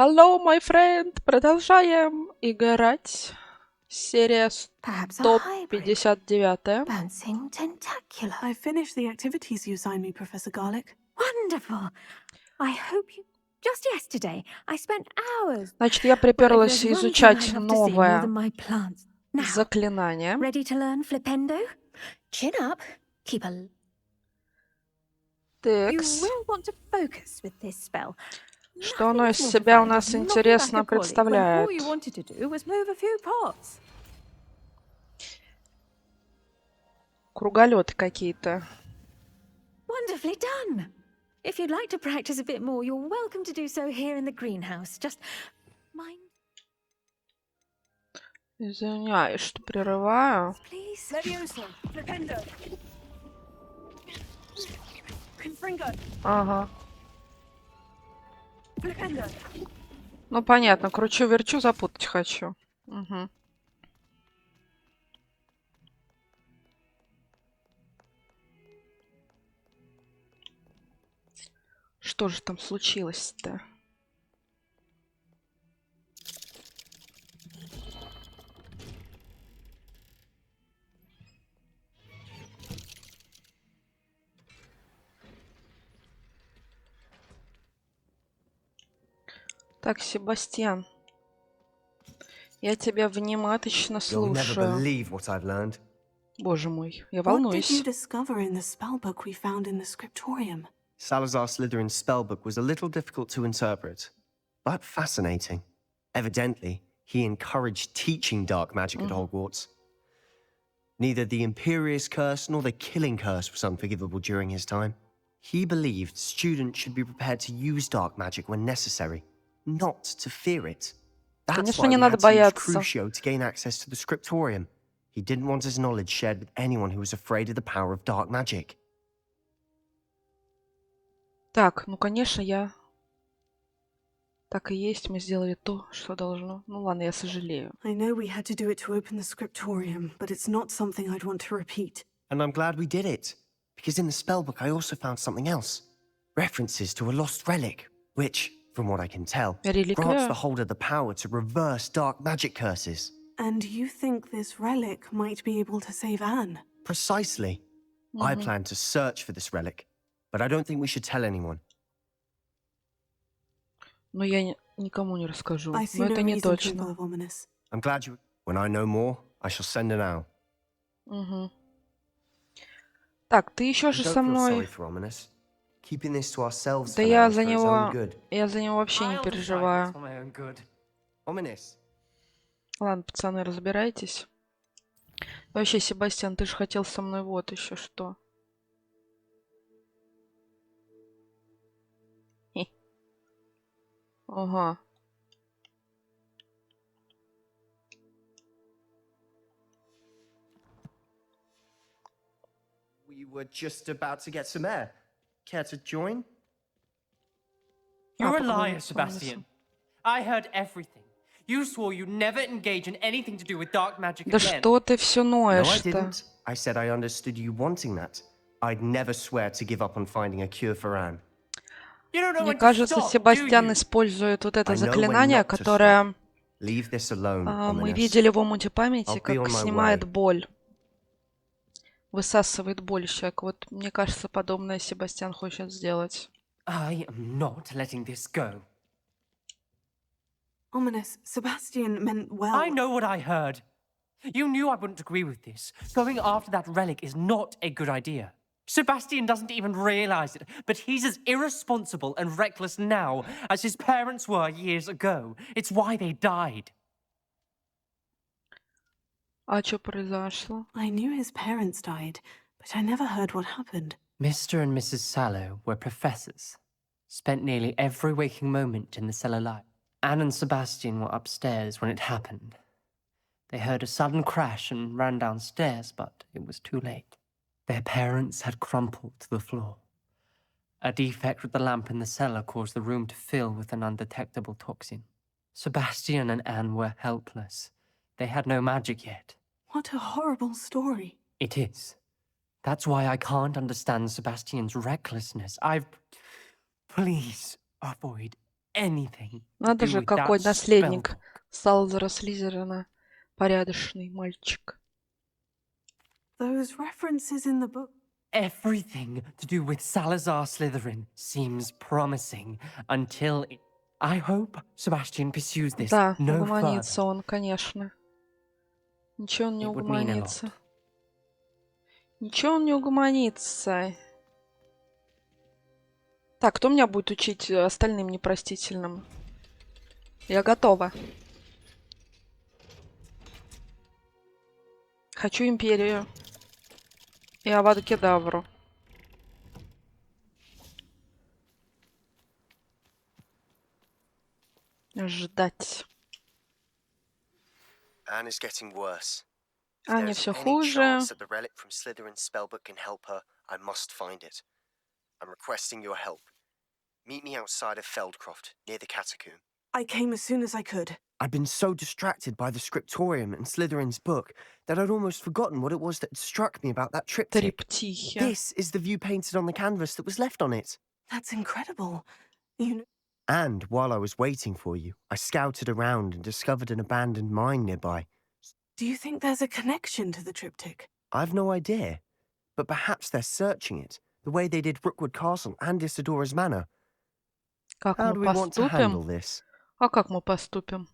Hello, my friend! Продолжаем играть. Серия 159. Bouncing tentacular. I finished the activities you signed me, Professor Garlic. Wonderful. I hope you... Just yesterday, I spent hours... Значит, я приперлась изучать новое Now, заклинание. ready to learn flipendo? Chin up. Keep a... You Текс. will want to focus with this spell. Что оно из себя у нас интересно представляет? All you wanted to do was move a few pots. Круголеты какие-то. Wonderfully done. If you'd like to practice a bit more, you're welcome to do so here in the greenhouse. Just mind. Извиняюсь, что прерываю. Please. Ага. Ну, понятно. Кручу-верчу, запутать хочу. Угу. Что же там случилось-то? Так, Себастьян, я тебя внимательно слушаю. Боже мой, я волнуюсь. Salazar Slytherin's spellbook was a little difficult to interpret, but fascinating. Evidently, he encouraged teaching dark magic at Hogwarts. Neither the Imperious Curse nor the Killing Curse was unforgivable during his time. He believed students should be prepared to use dark magic when necessary, not to fear it. That's why he had to use Crucio to gain access to the scriptorium. He didn't want his knowledge shared with anyone who was afraid of the power of dark magic. Так, ну, конечно, я... Так и есть, мы сделали то, что должно. Ну ладно, я сожалею. I know we had to do it to open the scriptorium, but it's not something I'd want to repeat. And I'm glad we did it, because in the spellbook I also found something else. References to a lost relic, which, from what I can tell, grants the holder the power to reverse dark magic curses. And you think this relic might be able to save Anne? Precisely. I plan to search for this relic, but I don't think we should tell anyone. Но я никому не расскажу. Но это не точно. I'm glad you... When I know more, I shall send an owl. Угу. Так, ты еще же со мной... Да я за него вообще не переживаю. Ладно, пацаны, разбирайтесь. Вообще, Себастьян, ты же хотел со мной вот еще что. Ага. We were just about to get some air. Care to join? You're a liar, Sebastian. I heard everything. You swore you'd never engage in anything to do with dark magic again. Да что ты все ноешь-то? No, I didn't. I said I understood you wanting that. I'd never swear to give up on finding a cure for Anne. Мне кажется, Себастьян использует вот это заклинание, которое мы видели в омуте памяти, как снимает боль. Высасывает боль человека. Вот, мне кажется, подобное Себастьян хочет сделать. I am not letting this go. Ominous, Sebastian meant well. I know what I heard. You knew I wouldn't agree with this. Going after that relic is not a good idea. Sebastian doesn't even realize it, but he's as irresponsible and reckless now as his parents were years ago. It's why they died. А что произошло? I knew his parents died, but I never heard what happened. Mr. and Mrs. Sallow were professors. Spent nearly every waking moment in the cellar light. Anne and Sebastian were upstairs when it happened. They heard a sudden crash and ran downstairs, but it was too late. Their parents had crumpled to the floor. A defect with the lamp in the cellar caused the room to fill with an undetectable toxin. Sebastian and Anne were helpless. They had no magic yet. What a horrible story. It is. That's why I can't understand Sebastian's recklessness. Please avoid anything to Надо do же, with какой that наследник spellbook. Салзара Слизерина. Порядочный мальчик. Those references in the book. Everything to do with Salazar Slytherin seems promising until I hope Sebastian pursues this Да, no further. угомонится он, конечно. Ничего он не It would mean a угомонится. lot. Ничего он не угомонится. Так, кто меня будет учить остальным непростительным? Я готова. Хочу империю. И Авада Кедавру. Ждать. Anne is getting worse. If Анне there's все any хуже. chance that the relic from Slytherin's spellbook can help her, I must find it. I'm requesting your help. Meet me outside of Feldcroft, near the catacomb. I came as soon as I could. I'd been so distracted by the scriptorium and Slytherin's book that I'd almost forgotten what it was that struck me about that triptych. Триптихи. This is the view painted on the canvas that was left on it. That's incredible. You know, And while I was waiting for you, I scouted around and discovered an abandoned mine nearby. do you think there's a connection to the triptych? I've no idea, but perhaps they're searching it, the way they did Rookwood Castle and Isidora's Manor. Как How мы do we want to handle поступим? this? А как мы поступим?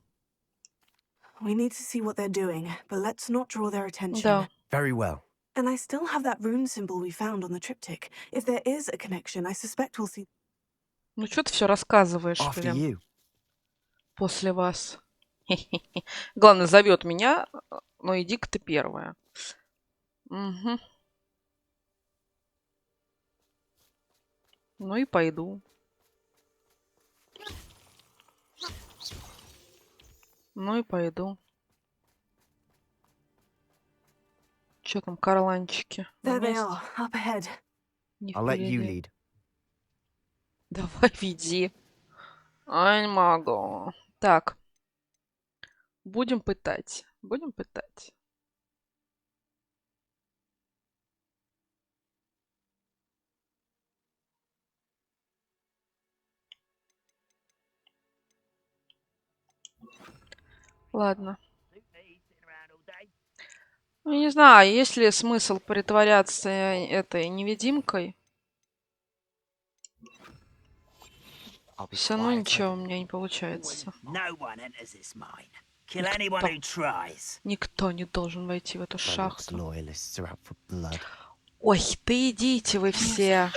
We need to see what they're doing, but let's not draw their attention. Да. Very well. And I still have that rune symbol we found on the triptych. If there is a connection, I suspect we'll see. Ну что ты все рассказываешь, After блин, you. после вас. Главное, зовет меня, но иди-ка ты первая. Угу. Ну и пойду. Ну и пойду. Чё там, карланчики? На There they месте? are, up ahead. Не I'll let you впереди. lead. Давай, веди. Ай, не могу. Так. Будем пытать. Будем пытать. Ладно. Ну, не знаю, есть ли смысл притворяться этой невидимкой. Все равно ничего у меня не получается. Никто не должен войти в эту My шахту. loyalists are out for blood. Ой, ты идите вы все.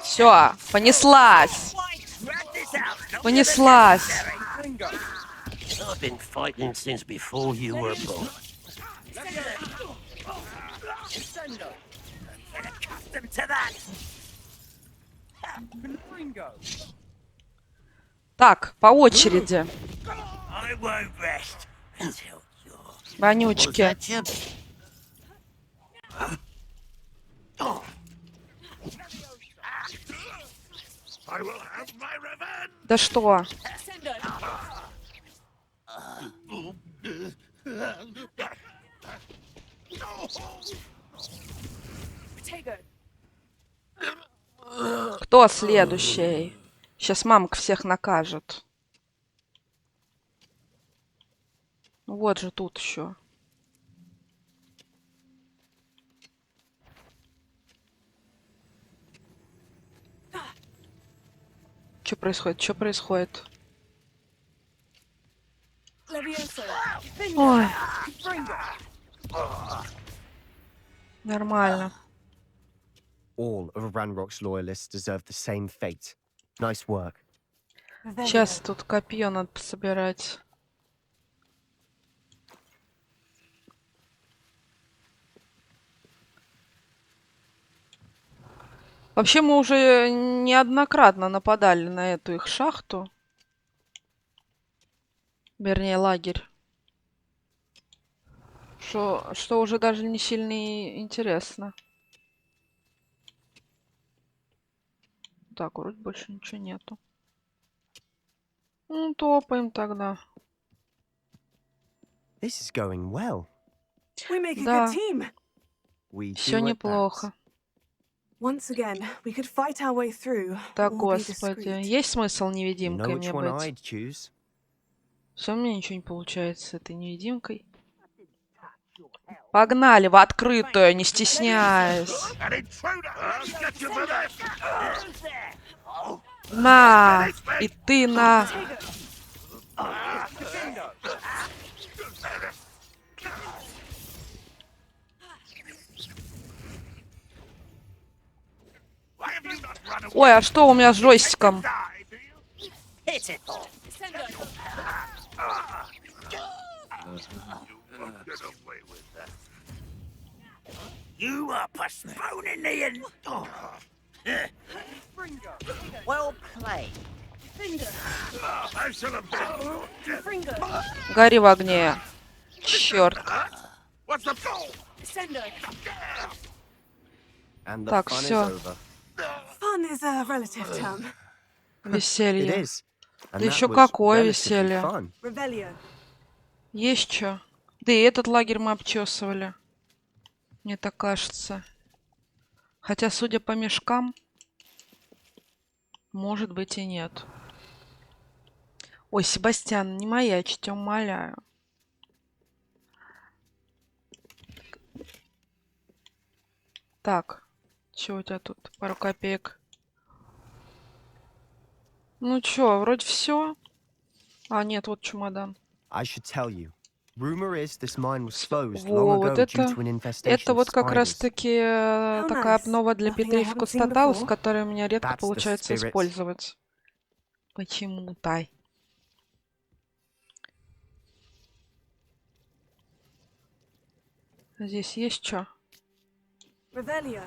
Все, понеслась. Понеслась. I've been fighting since before you were born. Так, по очереди. I won't rest until you're... Вонючки. I will have my revenge! Да что? Кто следующий? Сейчас мамка всех накажет. Вот же тут еще. Что происходит? Что происходит? Ой. Нормально. All of Ranrock's loyalists deserve the same fate. Nice work. Сейчас тут копье надо пособирать. Вообще мы уже неоднократно нападали на эту их шахту. Вернее, лагерь. Что уже даже не сильно и интересно. Так, вроде больше ничего нету. Ну, топаем тогда. This is going well. We make a Да. good team. We Все do at that. неплохо. Once again, we could fight our way through. Да, or be господи. discreet. Есть смысл You know невидимкой which мне one быть? I'd choose? Все, у меня ничего не получается с этой невидимкой. Погнали в открытую, не стесняясь. An intruder! I'll get you for this! На! И ты на! Why have you not run away? Ой, а что у меня с джойстиком? Die, do you? Hit it! Get away with that. You are postponing the end. Well played. I shall have been. Гори в огне. Черт. What's the goal? And the Так, fun is всё. over. Fun is a relative term. It Веселье. is. Да And that еще was какое relatively веселье. fun. Revelio. Есть что? Да и этот лагерь мы обчесывали. Мне так кажется. Хотя, судя по мешкам, может быть и нет. Ой, Себастьян, не маячьте, умоляю. Так, что у тебя тут? Пару копеек. Ну чё, вроде все. А, нет, вот чемодан. I should tell you. Rumor is this mine was closed long Во, ago вот due это... to an infestation Это of вот как spiders. раз-таки такая nice. обнова для Nothing I Петрификус haven't seen Тоталус, before. которую мне редко That's the получается spirit. использовать. Почему-то. Здесь есть что? Revelio.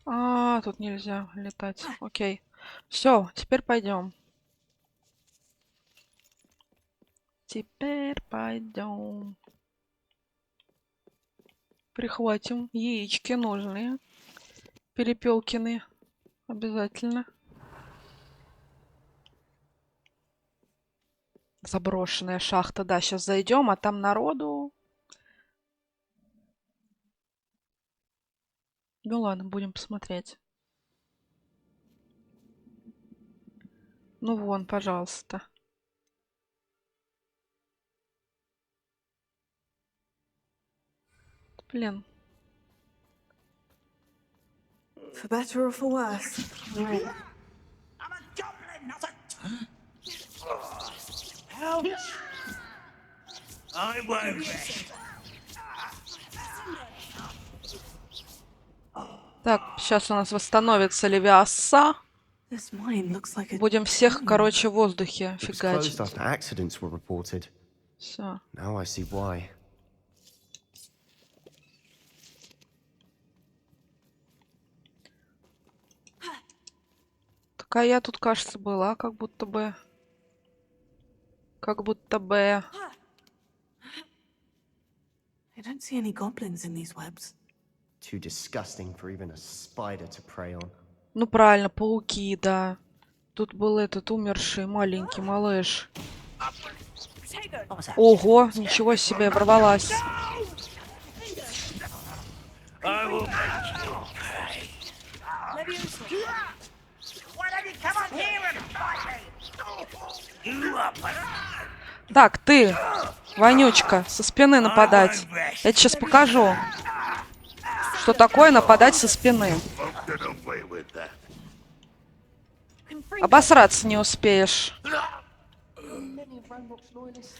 А, тут нельзя летать. Окей. Все, теперь пойдем. Теперь пойдем. Прихватим яички нужные. Перепелкины. Обязательно. Заброшенная шахта. Да, сейчас зайдем, а там народу. Ну ладно, будем посмотреть. Ну вон, пожалуйста. Блин. For better or for worse. I'm a goblin, not a... Ouch! I won't rest. Так, сейчас у нас восстановится Левиаса. This mine looks like a Будем всех, короче, в воздухе It was фигачить. closed after accidents were reported. Все. Now I see why. Так, а я тут, кажется, была, как будто бы. Как будто бы. I don't see any goblins in these webs. Too disgusting for even a spider to prey on. Ну, правильно, пауки, да. Тут был этот умерший маленький малыш. Ого, ничего себе, ворвалась. I will make you pay. Why don't you come up here and fight me? You are Так, ты, вонючка, со спины нападать. Я тебе сейчас покажу, что такое нападать со спины. Get away with that. Обосраться не успеешь.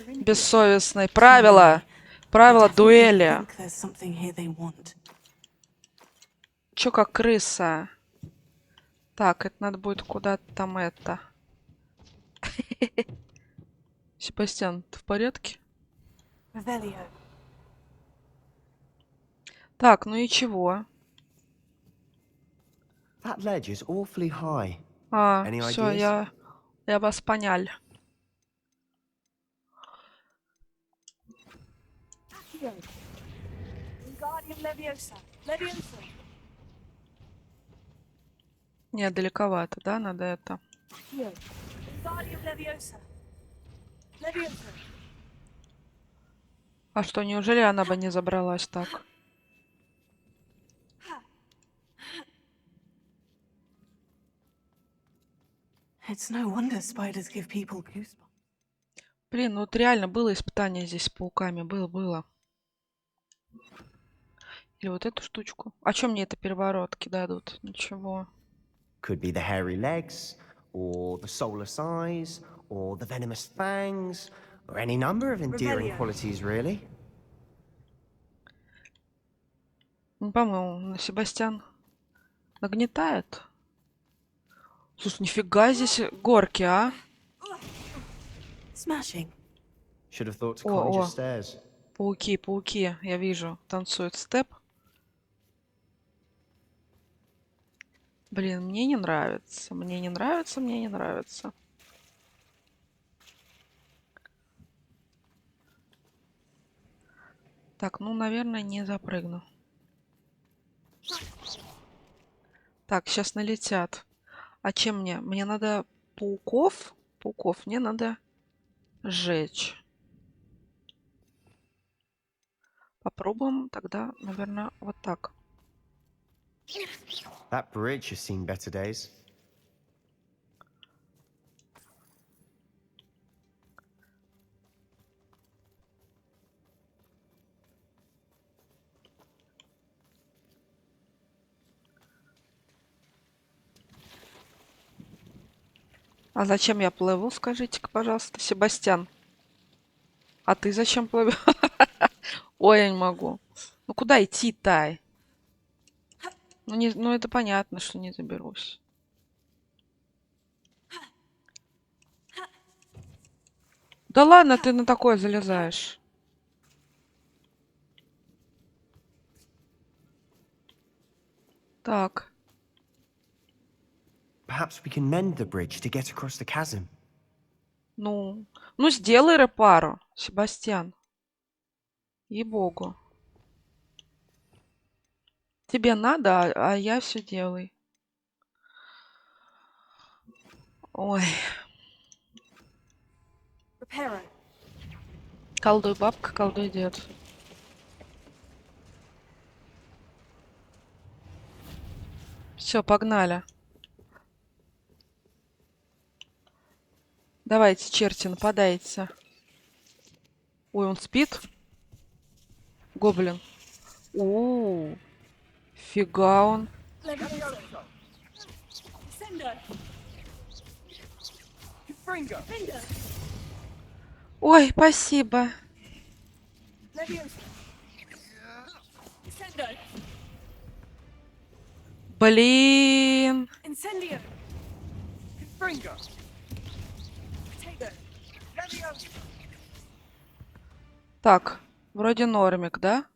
Бессовестный. Правила. Правила дуэли. I think there's something here they want. Чё как крыса? Так, это надо будет куда-то там это. Себастьян, ты в порядке? Revelio. Так, ну и чего? That ledge is awfully high. А, Any все, ideas? я вас понял. Не, далековато, да? Надо это. А что, неужели она бы не забралась так? It's no wonder spiders give people goosebumps. Блин, ну вот реально было испытание здесь с пауками. Было. Или вот эту штучку. А чё мне это переворотки дадут? Ничего. Could be the hairy legs, or the soulless eyes, or the venomous fangs, or any number of endearing Revelio. qualities, really. Ну, по-моему, Себастьян нагнетает. Слушай, нифига здесь горки, а? Smashing. Should have thought to О, conjure о. stairs. Пауки, я вижу. Танцуют степ. Блин, мне не нравится. Мне не нравится. Так, ну, наверное, не запрыгну. Так, сейчас налетят. А чем мне? Мне надо пауков? Пауков мне надо сжечь. Попробуем тогда, наверное, вот так. That bridge has seen better days. А зачем я плыву, скажите-ка, пожалуйста, Себастьян? А ты зачем плывешь? Ой, я не могу. Ну куда идти-то? Ну это понятно, что не заберусь. Да ладно, ты на такое залезаешь. Так. Perhaps we can mend the bridge to get across the chasm. Ну сделай репару, Себастьян. Ей-богу. Тебе надо, а я все делай. Ой. Reparo. Колдуй бабка, колдуй дед. Все, погнали. Давайте, черти, нападайте. Ой, он спит? Гоблин. У-у-у. Фига он. Ой, спасибо. Блин. Incendio. Так, вроде нормик, да?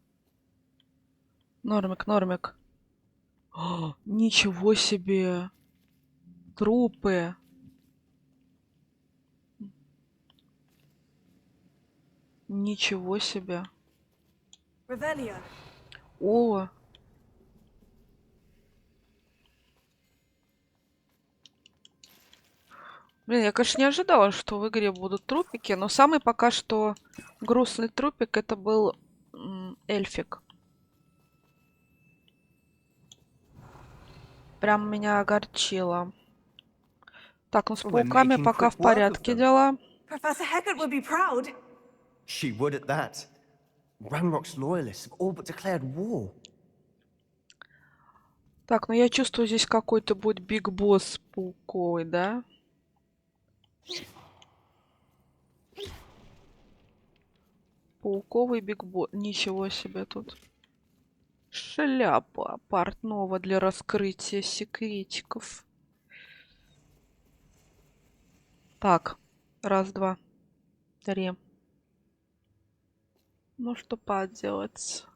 Нормик. О, ничего себе. Трупы. Ничего себе. Revelio. О. Блин, я, конечно, не ожидала, что в игре будут трупики, но самый пока что грустный трупик это был эльфик. Прям меня огорчило. Так, ну с пауками пока в порядке дела. Professor Hecat would be proud. She would at that. Ranrock's loyalists have all but declared war. Так, ну я чувствую, здесь какой-то будет биг босс пауковый, да? Пауковый биг босс. Ничего себе тут. Шляпа портного для раскрытия секретиков. Так, раз, два, три. Ну что поделать?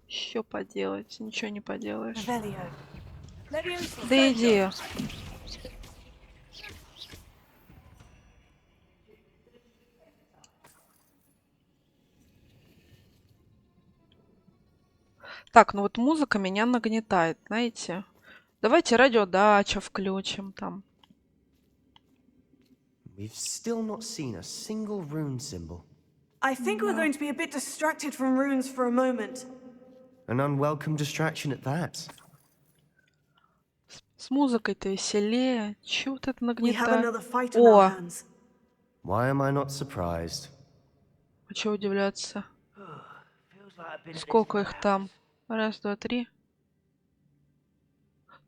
Еще поделать? Ничего не поделаешь. Revelio. Да иди. Так, ну вот музыка меня нагнетает, знаете. Давайте радиодача включим там. We've still not seen a single rune symbol. I think we're going to be a bit distracted from runes for a moment. An unwelcome distraction at that. С музыкой-то веселее. Чё вот это We have нагнетает? another fight on our О, hands. Why am I not surprised? а чё удивляться? Feels like I've been in this Сколько for их там? hours. Раз, два, три.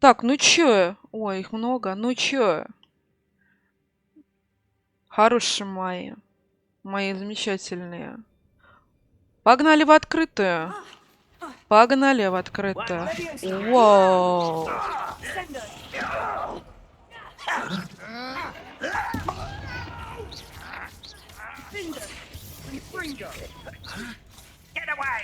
Так, ну чё? Ой, их много. Ну чё? Хорошие мои. Мои замечательные. Погнали в открытую. Погнали в открытую. Вау. Get away!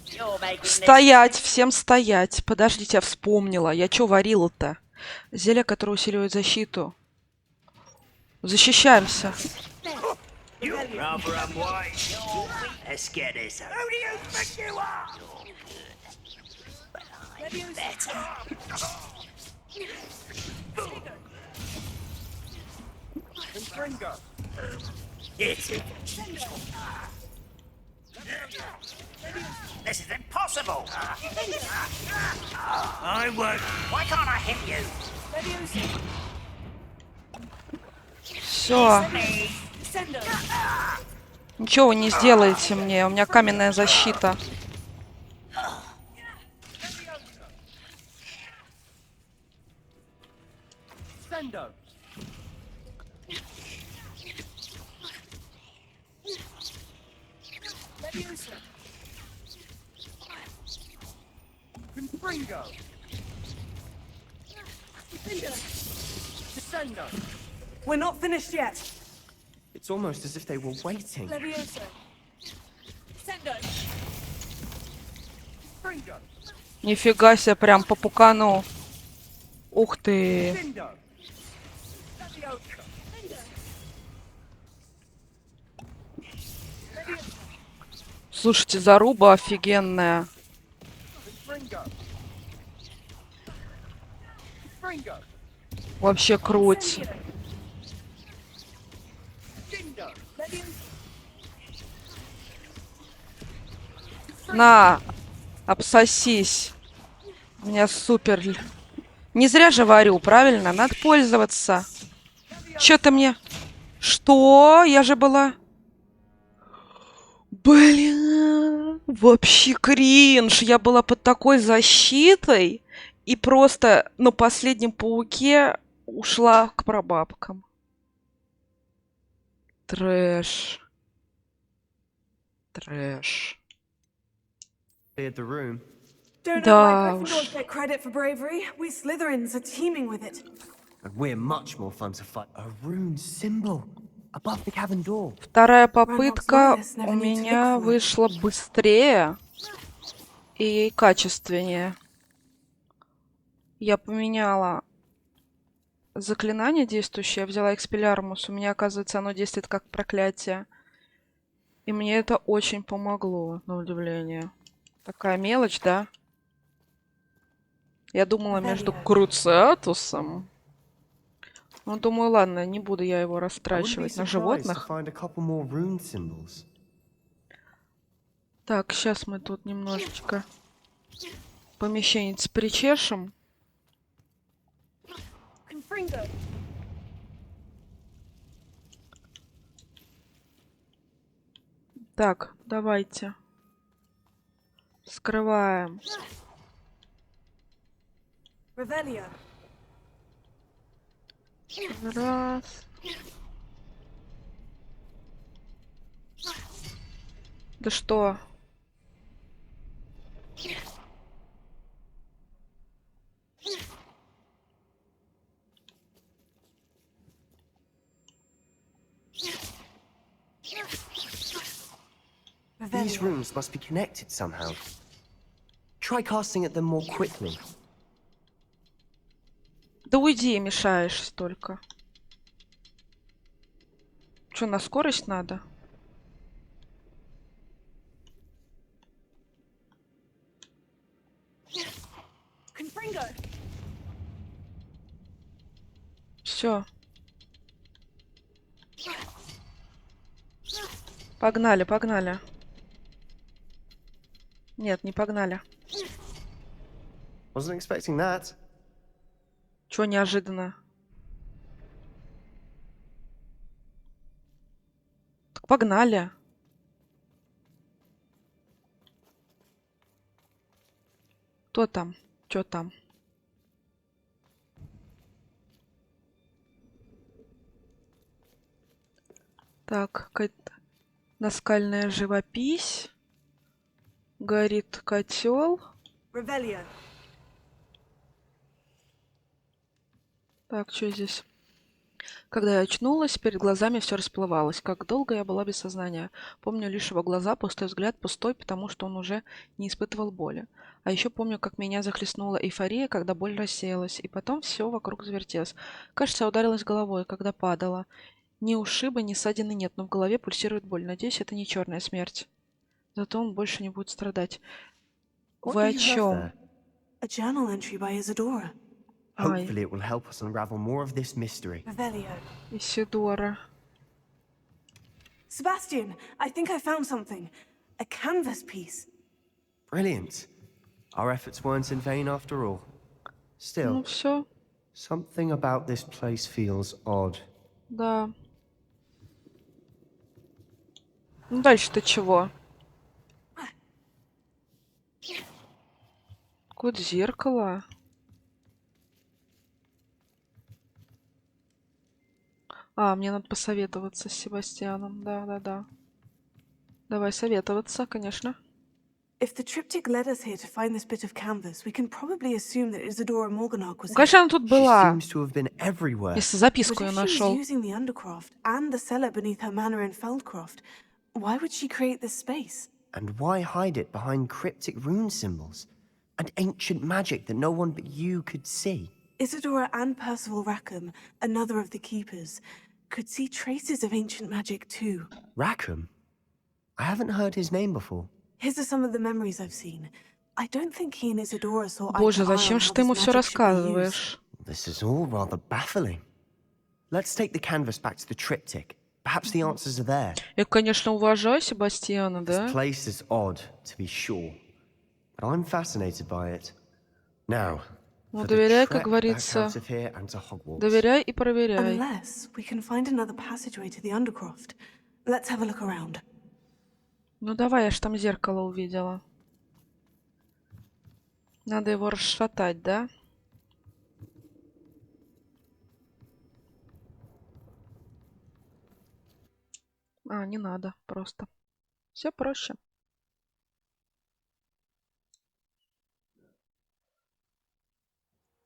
You're making this Стоять, всем стоять. Подождите, я вспомнила. Я чё варила-то? Зелье, которое усиливает защиту. Защищаемся. rubber and white. Let's get this over. Who do you think you are? Better. Hit it. This is impossible. I won't. Why can't I hit you? Все. Ничего вы не сделаете мне. У меня каменная защита. We're not finished yet. It's almost as if they were waiting. Нифига себе, прям по пукану. Ух ты. Слушайте, заруба офигенная. Вообще круть. На, обсосись. У меня супер. Не зря же варю, правильно? Надо пользоваться. Чё ты мне? Что? Я же была... Блин, вообще кринж. Я была под такой защитой и просто на последнем пауке ушла к прабабкам. Трэш. Трэш. Cleared the room. Don't let Да my уж. Gryffindors get credit for bravery. We Slytherins are teeming with it. And we're much more fun to fight. A rune symbol above the cavern door. Вторая попытка у меня вышла быстрее и качественнее. Я поменяла заклинание действующее, я взяла экспеллярмус. У меня, оказывается, оно действует как проклятие. И мне это очень помогло, на удивление. Такая мелочь, да? Я думала между Круциатусом. Ну, думаю, ладно, не буду я его I wouldn't be растрачивать на surprised to животных. find a couple more rune symbols. Так, сейчас мы тут немножечко помещение причешем. Так, давайте. Скрываем. Revelio. Раз. Да что? These runes must be connected somehow. Try casting at them more quickly. Да уйди, мешаешь столько. Что, на скорость надо? Все. Погнали, погнали. Нет, не погнали. Wasn't expecting that. Чё неожиданно? Так погнали. Кто там? Чё там? Так, какая-то наскальная живопись. Горит котел. Revelio. Так, что здесь? Когда я очнулась, перед глазами все расплывалось. Как долго я была без сознания. Помню лишь его глаза, пустой взгляд, пустой, потому что он уже не испытывал боли. А еще помню, как меня захлестнула эйфория, когда боль рассеялась, и потом все вокруг завертелось. Кажется, я ударилась головой, когда падала. Ни ушиба, ни ссадины нет, но в голове пульсирует боль. Надеюсь, это не черная смерть. Зато он больше не будет страдать. What Вы do о you have чем? there? A journal entry by Isadora. Ай, Hopefully it will help us unravel more of this mystery. Revelio. Исидора. Sebastian, I think I found something. A canvas piece. Brilliant. Our efforts weren't in vain after all. Ну Still, все, something about this place feels odd. да. Ну дальше-то чего? Какое-то зеркало. А, мне надо посоветоваться с Себастьяном. Да. Давай советоваться, конечно. If the triptych led us here to find this bit of canvas, we can probably assume that Isadora Morganach was Ну, here. конечно, она тут She была. seems to have been everywhere. Если But записку if я she was нашел. using the undercroft and the cellar beneath her manor in Feldcroft, why would she create this space? And why hide it behind cryptic rune symbols? And ancient magic that no one but you could see? Isadora and Percival Rackham, another of the keepers, could see traces of ancient magic too. Rackham? I haven't heard his name before. His are some of the memories I've seen. I don't think he and Isadora saw eye Боже, to eye зачем on же how ты this ему все magic should be used. рассказываешь? This is all rather baffling. Let's take the canvas back to the triptych. Perhaps the answers are there. Я, конечно, уважаю Себастьяна, This да? place is odd, to be sure. But I'm fascinated by it. Now, Ну, for the доверяй, как trek back говорится. out of here and to Hogwarts. Доверяй и проверяй. Unless we can find another passageway to the undercroft. Let's have a look around. Ну давай, я ж там зеркало увидела. Надо его расшатать, да? А, не надо, просто. Все проще.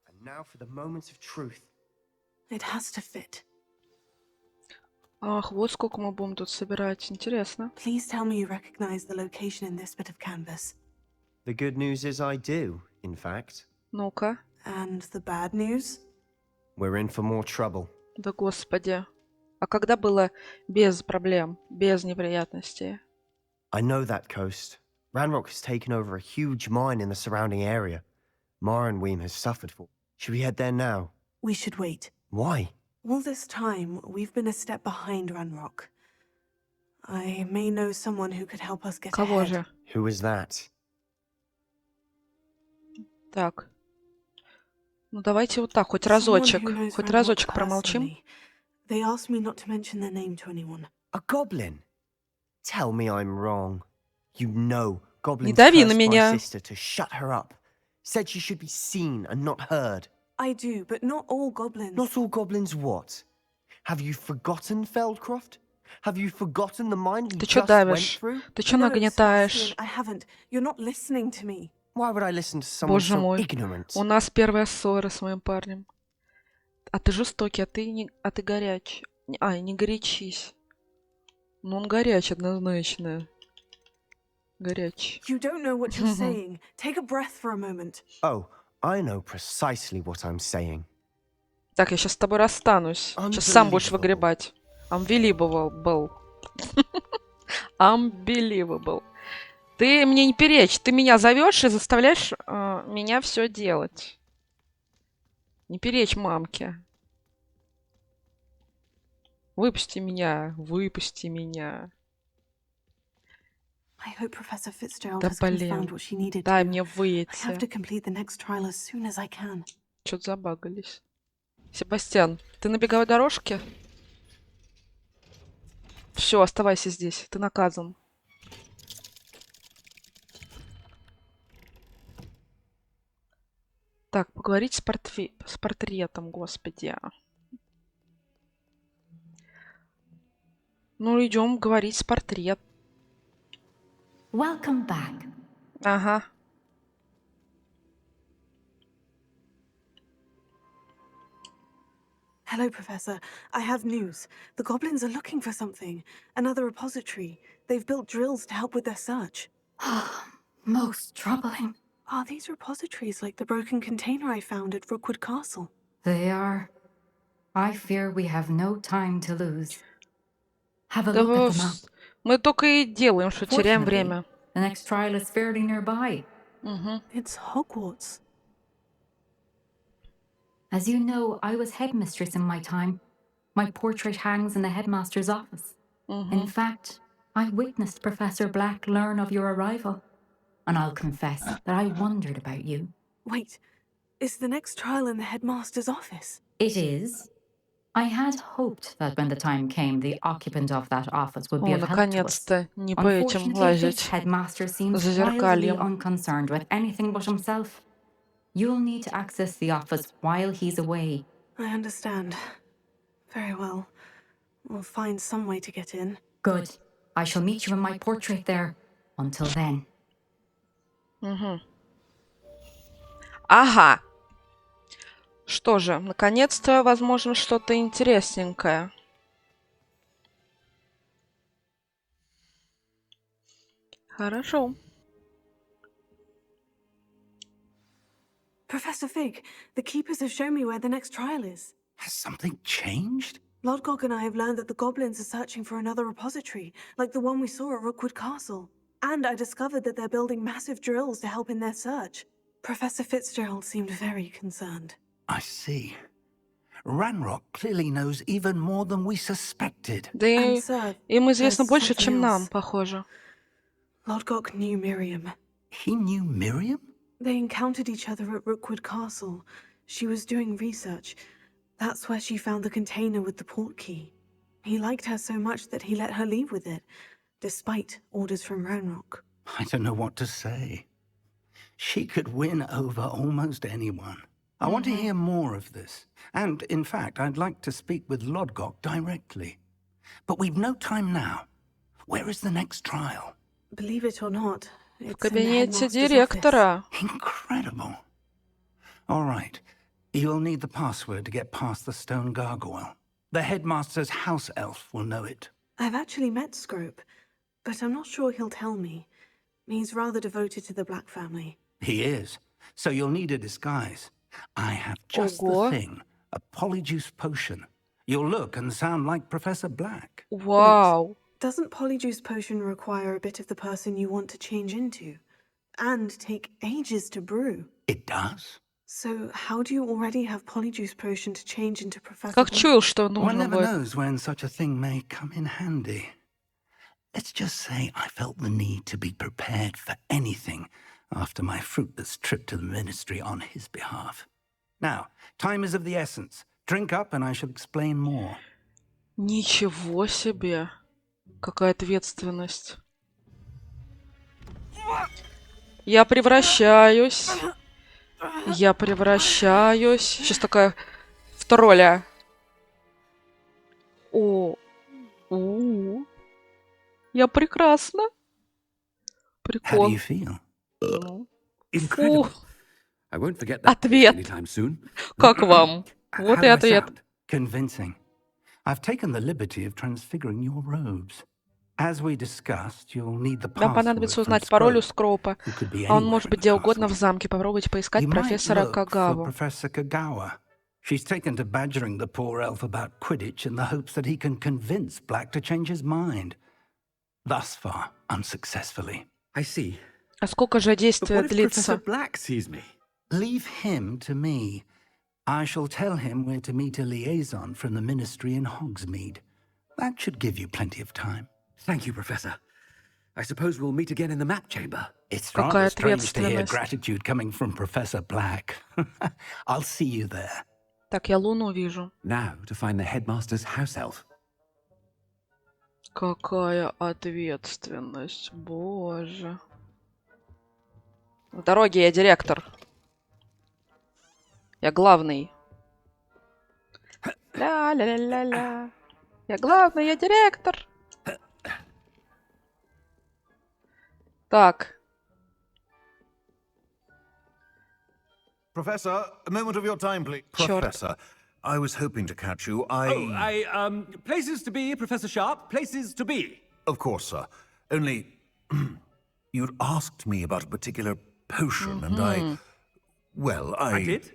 And now for the moment of truth. It has to fit. Ах, вот сколько мы будем тут собирать. Интересно. Please tell me you recognize the location in this bit of canvas. The good news is I do, in fact. Ну-ка. And the bad news? We're in for more trouble. Да господи. А когда было без проблем, без неприятностей? I know that coast. Ranrock has taken over a huge mine in the surrounding area. Marenweem has suffered for. Should we head there now? We should wait. Why? All this time, we've been a step behind Ranrock. I may know someone who could help us get Кого ahead. же? Who is that? Так. Ну давайте вот так, хоть Someone разочек. who knows Хоть Ranrock разочек промолчим. personally. They asked me not to mention their name to anyone. A goblin? Tell me I'm wrong. You know, goblins дави на cursed my меня. sister to shut her up. Said she should be seen and not heard. I do, but not all goblins. Not all goblins what? Have you forgotten Feldcroft? Have you forgotten the mine we Ты чё just went давишь? through? Ты чё No, нагнетаешь? Sebastian, I haven't. You're not listening to me. Why would I listen to someone Боже so мой. ignorant? У нас первая ссора с моим парнем. А ты жестокий, а ты горячий. Ай, не горячись. Ну он горяч однозначно. Горяч. You don't know what you're saying. Take a breath for a moment. Oh, I know precisely what I'm saying. Так, я сейчас с тобой расстанусь. Сейчас сам будешь Unbelievable. выгребать. Unbelievable. Unbelievable. Ты мне не перечь. Ты меня зовешь и заставляешь меня все делать. Не перечь мамке. Выпусти меня. Выпусти меня. I hope Professor Fitzgerald Да has confirmed блин. what she needed Дай to. мне I have to выйти. complete the next trial as soon as I can. Чё-то забагались. Себастьян, ты на беговой дорожке? Все, оставайся здесь. Ты наказан. Так, поговорить с портретом, господи. Ну, идем говорить с портретом. Welcome back. Ага. Hello, Professor. I have news. The goblins are looking for something. Another repository. They've built drills to help with their search. Most troubling. Are these repositories like the broken container I found at Rookwood Castle? They are. I fear we have no time to lose. Have a Да look at the map. мы только и делаем, что теряем Fortunately, время. the next trial is fairly nearby. Угу. It's Hogwarts. As you know, I was headmistress in my time. My portrait hangs in the headmaster's office. In fact, I witnessed Professor Black learn of your arrival. And I'll confess that I wondered about you. Wait, is the next trial in the headmaster's office? It is. I had hoped that when the time came, the occupant of that office would be О, of help to us. наконец-то не по этим Unfortunately, this лазить. headmaster seems За wildly зеркальем. unconcerned with anything but himself. You'll need to access the office while he's away. I understand. Very well. We'll find some way to get in. Good. I shall meet you in my portrait there. Until then. Угу. Ага. Что же, наконец-то, возможно, что-то интересненькое. Хорошо. Professor Fig, the keepers have shown me where the next trial is. Has something changed? Lodgok and I have learned that the goblins are searching for another repository, like the one we saw at Rookwood Castle. And I discovered that they're building massive drills to help in their search. Professor Fitzgerald seemed very concerned. I see. Ranrock clearly knows even more than we suspected. Да и And, sir, им известно there's больше, something чем нам, else. похоже. Lodgok knew Miriam. He knew Miriam? They encountered each other at Rookwood Castle. She was doing research. That's where she found the container with the port key. He liked her so much that he let her leave with it, despite orders from Ranrock. I don't know what to say. She could win over almost anyone. I want to hear more of this. And, in fact, I'd like to speak with Lodgok directly. But we've no time now. Where is the next trial? Believe it or not, В it's in the кабинете headmaster's директора. Incredible. All right. You'll need the password to get past the stone gargoyle. The headmaster's house elf will know it. I've actually met Scrope, but I'm not sure he'll tell me. He's rather devoted to the Black family. He is. So you'll need a disguise. I have just Ого. the thing. A polyjuice potion. You'll look and sound like Professor Black. Вау. Doesn't Polyjuice Potion require a bit of the person you want to change into? And take ages to brew? It does? So how do you already have Polyjuice Potion to change into Professor Как Black? чуял, что One нужно never будет. knows when such a thing may come in handy. Let's just say I felt the need to be prepared for anything after my fruitless trip to the ministry on his behalf. Now, time is of the essence. Drink up and I shall explain more. Ничего себе. Какая ответственность. Я превращаюсь. Я превращаюсь. Сейчас такая в тролля. О. У. Я прекрасна. How do Прикол. you feel? Ну. Incredible. Фу. I won't forget that Ответ. anytime soon. Как вам? Вот How и do I ответ. sound? Convincing. I've taken the liberty of transfiguring your robes. As we discussed, you'll need the Вам password понадобится from узнать пароль у Scrope, Скропа. who could be А он anywhere может in быть the где угодно в castle. замке. Попробуйте поискать You might профессора look for Кагаву. Professor Kagawa. She's taken to badgering the poor elf about Quidditch in the hopes that he can convince Black to change his mind. Thus far, unsuccessfully. I see. А сколько же But действие what if Professor длится? Black sees me? Leave him to me. I shall tell him where to meet a liaison from the ministry in Hogsmeade. That should give you plenty of time. Thank you, Professor. I suppose we'll meet again in the map chamber. It's Какая rather strange to hear ответственность. gratitude coming from Professor Black. I'll see you there. Так, я Луну вижу. Now to find the headmaster's house elf. Какая ответственность, боже. В дороге я директор. Я главный. Ля-ля-ля-ля-ля. Я главный, я директор. Так. Professor, a moment of your time, please. Черт. Professor, I was hoping to catch you. Places to be, Professor Sharp, places to be. Of course, sir. Only, you'd asked me about a particular potion, and I did?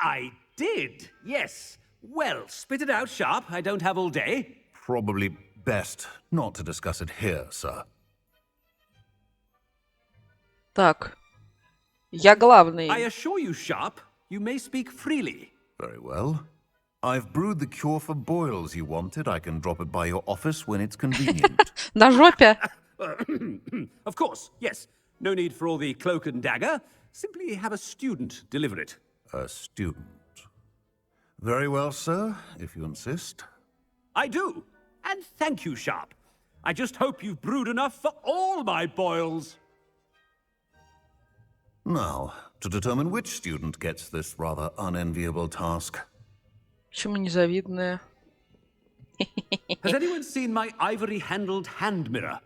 I did, yes. Well, spit it out, Sharp. I don't have all day. Probably best not to discuss it here, sir. Так. Я главный. I assure you, Sharp, you may speak freely. Very well. I've brewed the cure for boils you wanted. I can drop it by your office when it's convenient. На жопе. Of course, yes. No need for all the cloak and dagger. Simply have a student deliver it. A student. Very well, sir, if you insist. I do. And thank you, Sharp. I just hope you've brewed enough for all my boils. Now, to determine which student gets this rather unenviable task. Почему незавидная? Has anyone seen my ivory-handled hand mirror?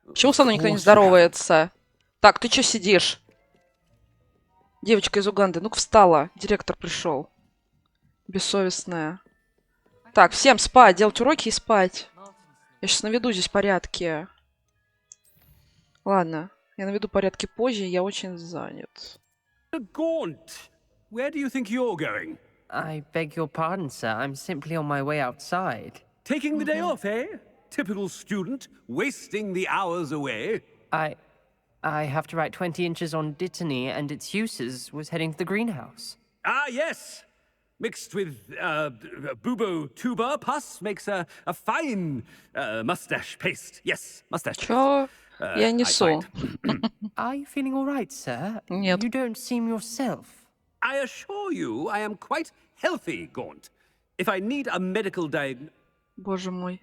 Почему со мной никто не здоровается? Так, ты чё сидишь? Девочка из Уганды. Ну-ка встала. Директор пришел. Бессовестная. Так, всем спать. Делать уроки и спать. Я сейчас наведу здесь порядки. Ладно. Я наведу порядки позже. Я очень занят. Gaunt, where do you think you're going? I beg your pardon, sir. I'm simply on my way outside. Taking the day off, eh? Typical student, wasting the hours away. I have to write 20 inches on Dittany and its uses. Was heading to the greenhouse. Ah, yes. Mixed with bubo tuber pus makes a fine mustache paste. Yes, mustache paste. Чё? Я несу. Are you feeling all right, sir? Нет. You don't seem yourself. I assure you, I am quite healthy, Gaunt. If I need a medical diagnosis... Боже мой.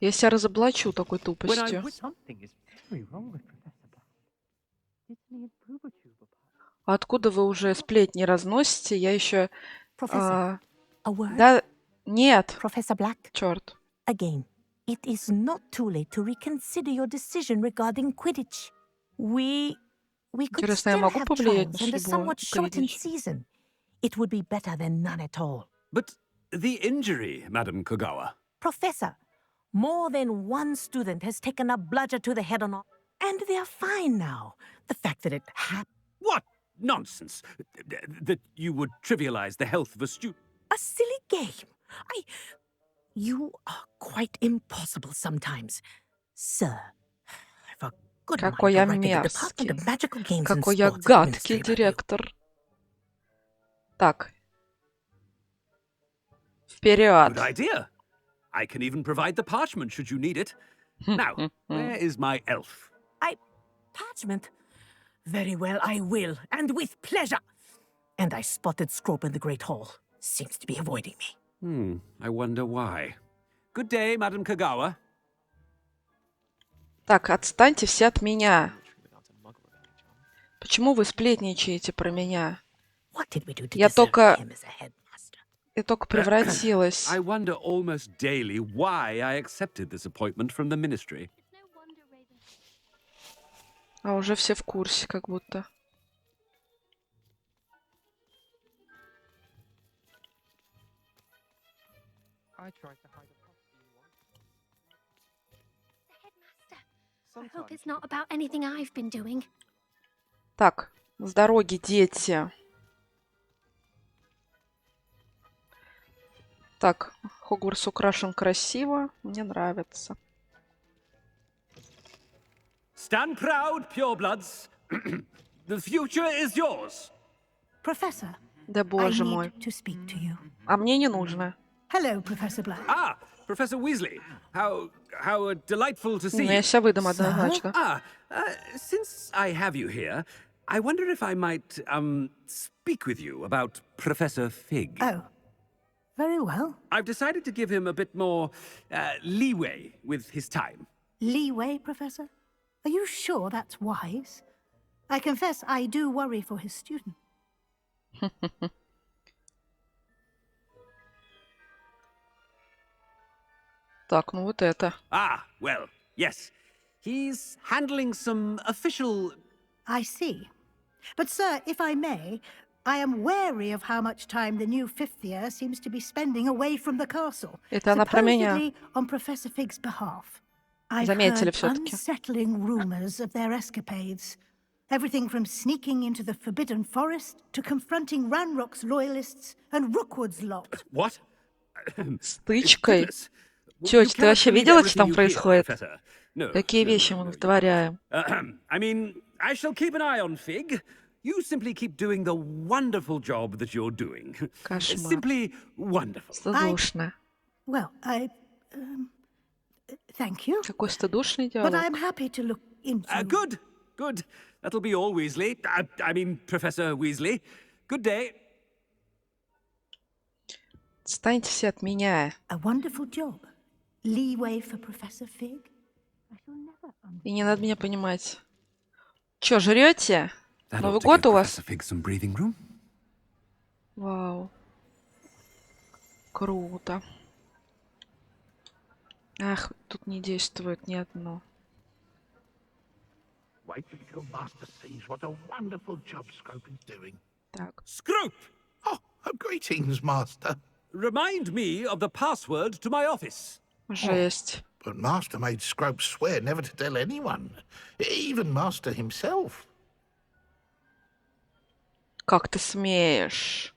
Я себя разоблачу такой тупостью. Something is very wrong with Professor Black. Dittany and bubo tuber pus. А откуда вы уже сплетни разносите? Я еще... Professor, a word? Да, нет. Professor Black, Черт. again, it is not too late to reconsider your decision regarding Quidditch. We could Интересно, я still могу have повлиять trials на and a судьбу somewhat shortened Quidditch? season. It would be better than none at all. But the injury, Madam Kogawa. Professor, more than one student has taken a bludger to the head on all, and they're fine now. The fact that it happened. What nonsense! That you would trivialize the health of a student. A silly game. You are quite impossible sometimes, sir. I've a good mind Какой to я write to the мерзкий. Department of Magical Games and Какой я Sports гадкий Administrator. директор. Так. Вперед. Good idea. I can even provide the parchment should you need it. Now, where is my elf? Parchment? Very well, I will, and with pleasure. And I spotted Scrope in the Great Hall. Seems to be avoiding me. I wonder why. Good day, Madam Kogawa. Так, отстаньте все от меня. Почему вы сплетничаете про меня? What did we do to Я deserve только... him as a headmaster? Я только превратилась. I wonder almost daily why I accepted this appointment from the ministry. А уже все в курсе, как будто. I tried to hide a prophecy once. I hope it's not about anything I've been doing. Так, с дороги, дети. Так, Хогвартс украшен красиво. Мне нравится. Stand proud, purebloods. The future is yours. Professor, Да I боже мой. need to speak to you. А мне не нужно. Hello, Professor Black. Ah, Professor Weasley. How delightful to see Ну, я you. себя выдам однозначно. Since I have you here, I wonder if I might speak with you about Professor Fig. Oh, very well. I've decided to give him a bit more leeway with his time. Leeway, Professor? Are you sure that's wise? I confess I do worry for his student. Так, ну вот это. Well, yes. He's handling some official... I see. But, sir, if I may, I am wary of how much time the new fifth year seems to be spending away from the castle, Это она про меня. supposedly on Professor Fig's behalf. I've Заметили heard всё-таки. unsettling rumors of their escapades. Everything from sneaking into the Forbidden Forest to confronting Ranrock's loyalists and Rookwood's lot. What? Стычкой. Goodness. Тёть, ты You вообще cannot видела, believe что там everything you hear, происходит? Professor. No, Какие no, вещи no, мы no, вытворяем? I mean, I shall keep an eye on Fig. You simply keep doing the wonderful job that you're doing. Кошмар. Simply wonderful. Стыдушно. Well, thank you. Какой стыдушный But диалог. I'm happy to look into... Good, good. That'll be all, Weasley. I mean, Professor Weasley. Good day. Отстаньте все от меня. A wonderful job. Leeway for Professor Fig. И не надо меня понимать. Чё, жрете? That Новый ought to год give у вас? Professor Fig some breathing room. Вау. Круто. Ах, тут не действует ни одно. Wait until Master sees what a wonderful job Scrope is doing. Так. Scrope! Oh, greetings, Master. Remind me of the password to my office. Жесть. But Master made Scrope swear never to tell anyone, even Master himself. Как ты смеешь?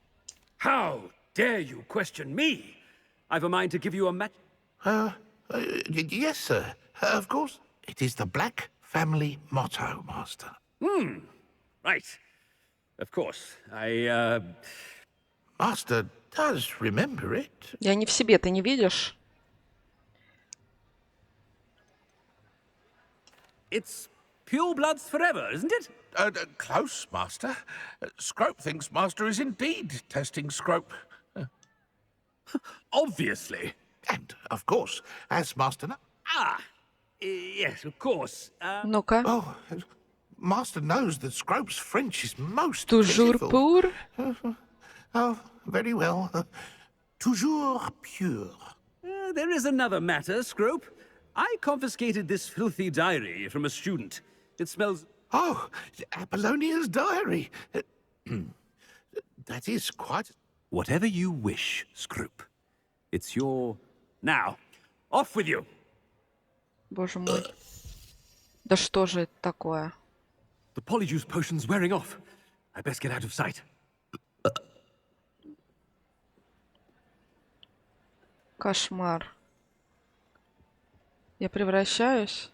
How dare you question me? I've a mind to give you a match. Yes, sir. Of course. It is the Black family motto, Master. Right. Of course. Master does remember it. Я не в себе, ты не видишь? It's pure bloods forever, isn't it? Close, Master. Scrope thinks Master is indeed testing Scrope. Obviously. And, of course, as Master knows... Yes, of course. Ну-ка. Oh, Master knows that Scrope's French is most Toujours pitiful. pour? Oh, very well. Toujours pure. There is another matter, Scrope. I confiscated this filthy diary from a student. It smells... Oh, Apollonia's diary. That is quite... Whatever you wish, Scrope. It's your... Now, off with you! Боже мой. Да что же это такое? The polyjuice potion's wearing off. I best get out of sight. Кошмар. Я превращаюсь?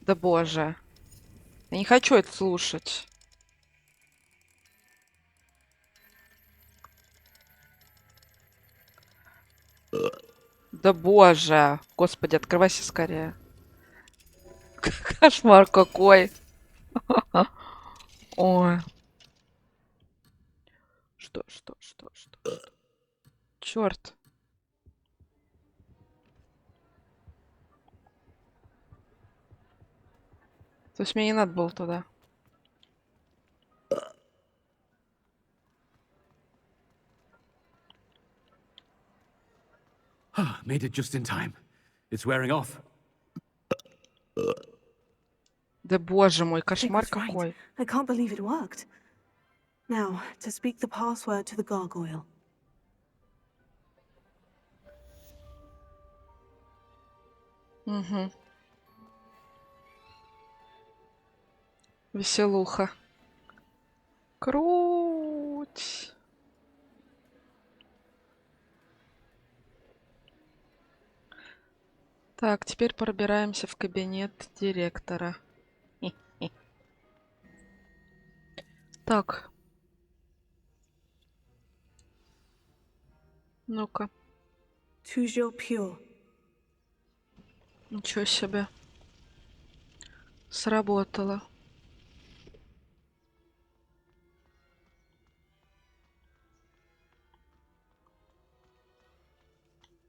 Да боже. Я не хочу это слушать. Да боже. Господи, открывайся скорее. Кошмар какой. Ой. Что? Черт. То есть мне не надо было туда. Made it just in time. It's wearing off. Да боже мой, Dick кошмар was right. какой. I can't believe it worked. Now, to speak the password to the gargoyle. Угу. Веселуха. Круть. Так, теперь пробираемся в кабинет директора. Так. Ну-ка. toujours pure. Ничего себе. Сработало.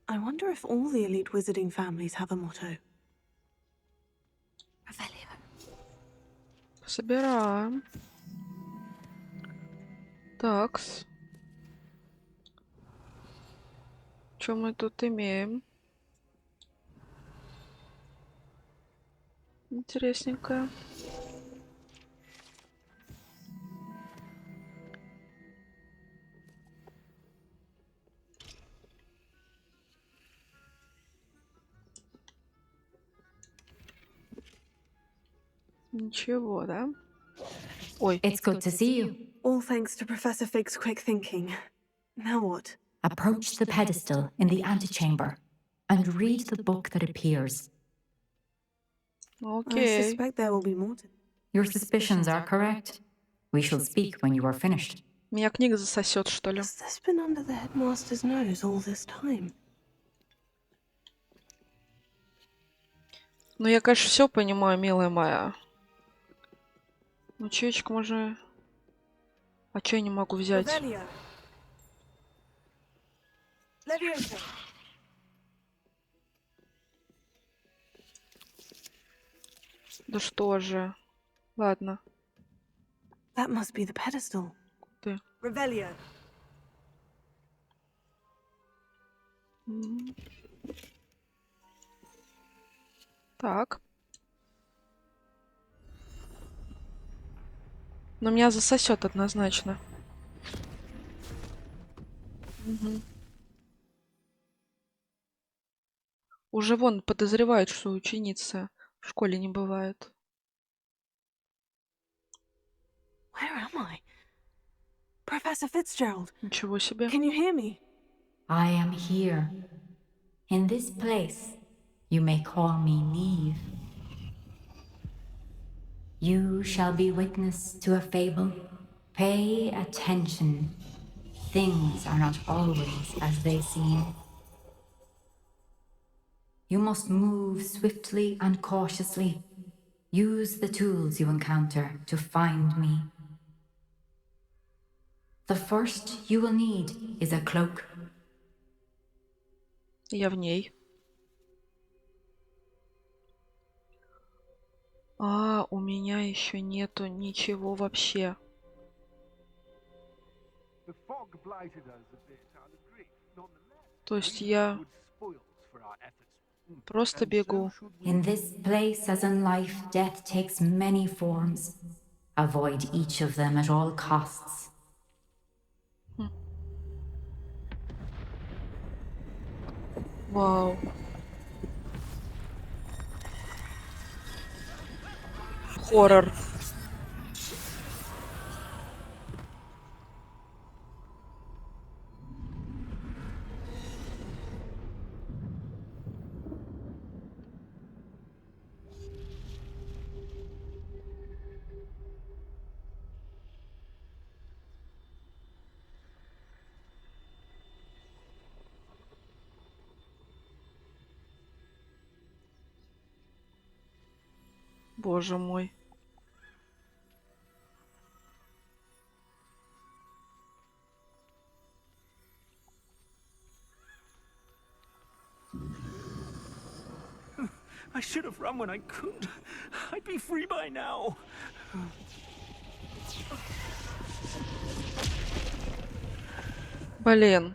I wonder if all the elite wizarding families have a motto. Собираем. Такс. Что мы тут имеем? Интересненькое. Ничего, да? Ой. It's good to see you. All thanks to Professor Fig's quick thinking. Now what? Approach the pedestal in the antechamber and read the book that appears. I Окей. suspect there will be more to... Your suspicions are correct. We shall speak when you are finished. Меня книга засосет, что ли? Has this been under the headmaster's nose all this time? Ну, я, конечно, все понимаю, милая моя. Ну, чаечек можно... А чё я не могу взять? Да что же. Ладно. That must be the pedestal. Ты. Revelio. Так. Но меня засосет однозначно. Угу. Уже вон подозревают, что ученица в школе не бывает. Where am I? Professor Fitzgerald. Ничего себе. Can you hear me? I am here. In this place, you may call me Neve. You shall be witness to a fable. Pay attention. Things are not always as they seem. You must move swiftly and cautiously. Use the tools you encounter to find me. The first you will need is a cloak. Я в ней. А, у меня еще нету ничего вообще. То есть я просто бегу. In this place, as in life, death takes many forms. Avoid each of them at all costs. Вау. Хоррор. Боже мой. I should have run when I could. I'd be free by now. Блин.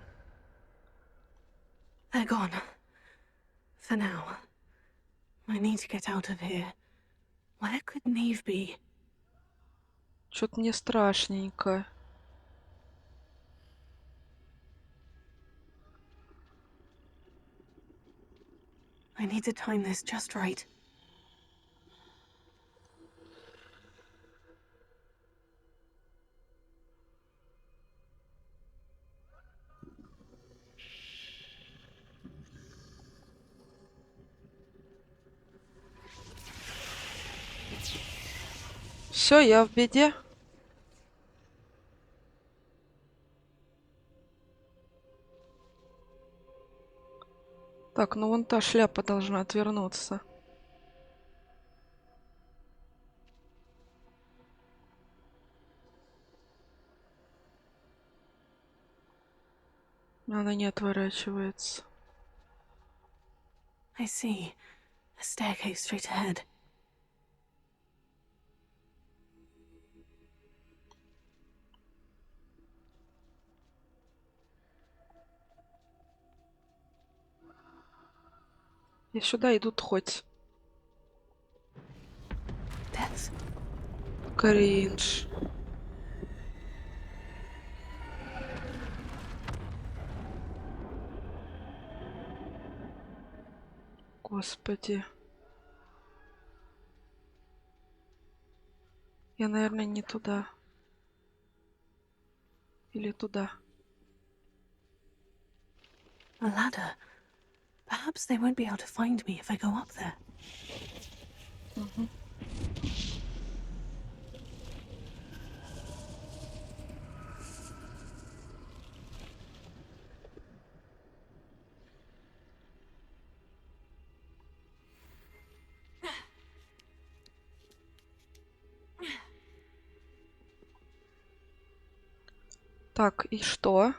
They're gone. For now. I need to get out of here. Where could Neve be? Что-то мне страшненько. I need to time this just right. Все, я в беде. Так, ну вон та шляпа должна отвернуться. Она не отворачивается. I see. A staircase straight ahead. И сюда идут хоть. Death. Кринж. Господи. Я, наверное, не туда. Или туда. A ladder. Perhaps they won't be able to find me if I go up there. Так, и что?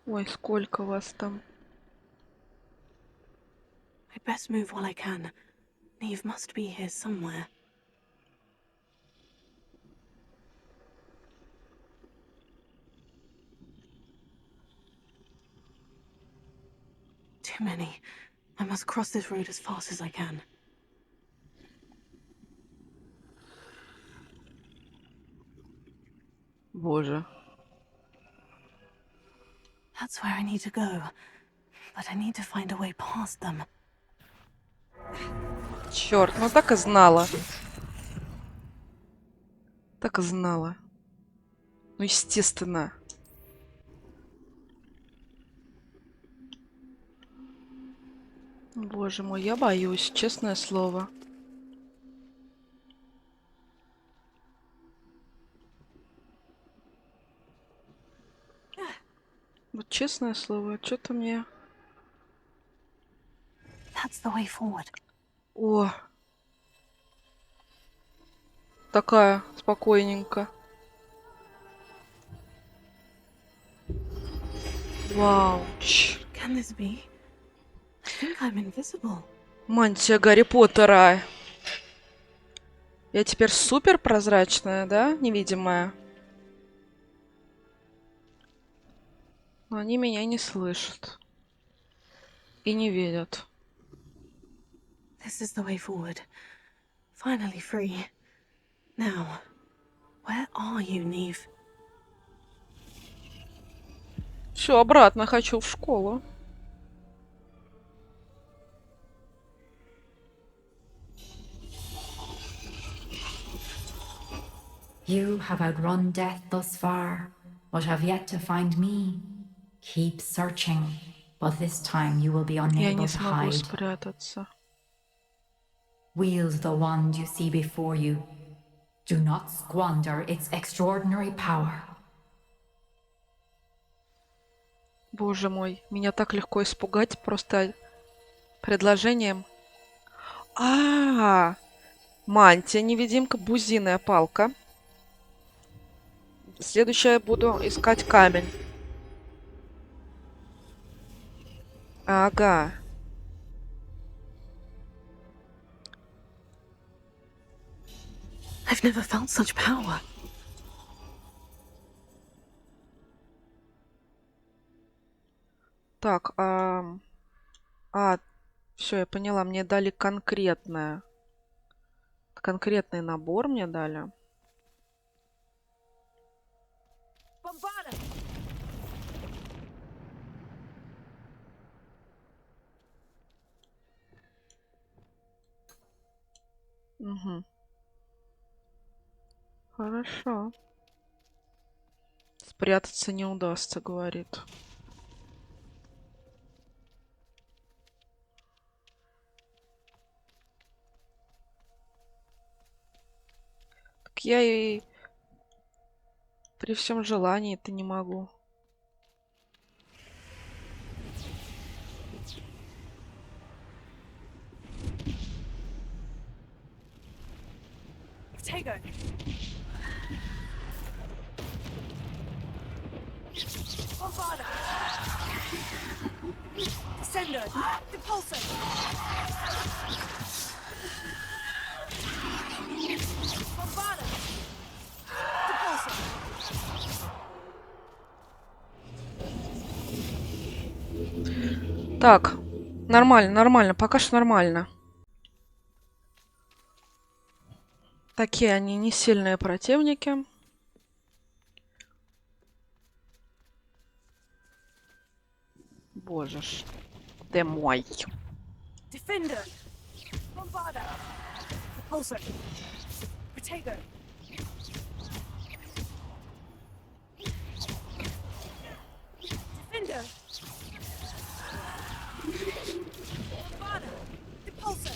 Ой, сколько вас там. I'd best move while I can. Neve must be here somewhere. Too many. I must cross this road as fast as I can. Боже. That's where I need to go. But I need to find a way past them. Черт, ну так и знала. Так и знала. Ну, естественно. Боже мой, я боюсь, честное слово. Вот честное слово, что-то мне... That's the way forward. О! Такая, спокойненько. Вау. Can this be? I think I'm invisible. Мантия Гарри Поттера. Я теперь супер прозрачная, да? Невидимая. Но они меня не слышат. И не видят. This is the way forward. Finally free. Now, where are you, Neve? Все, обратно хочу в школу. You have outrun death thus far, but have yet to find me. Keep searching, but this time you will be Я unable не to смогу hide. спрятаться. Wield the wand you see before you. Do not squander its extraordinary power. Боже мой, меня так легко испугать просто предложением. Мантия, невидимка, бузиная палка. Следующее буду искать камень. Ага. I've never felt such power. Так, все, я поняла, мне дали конкретный набор мне дали. Угу. Хорошо. Спрятаться не удастся, говорит. я и при всем желании это не могу. Tega. Bombarda. Descender. Depulsor. Bombarda. Depulsor. Так, нормально, нормально, пока что нормально. Такие они не сильные противники. Боже ж ты мой. Defender. Bombarda. Depulsor. Protego. Defender. Bombarda. Depulsor.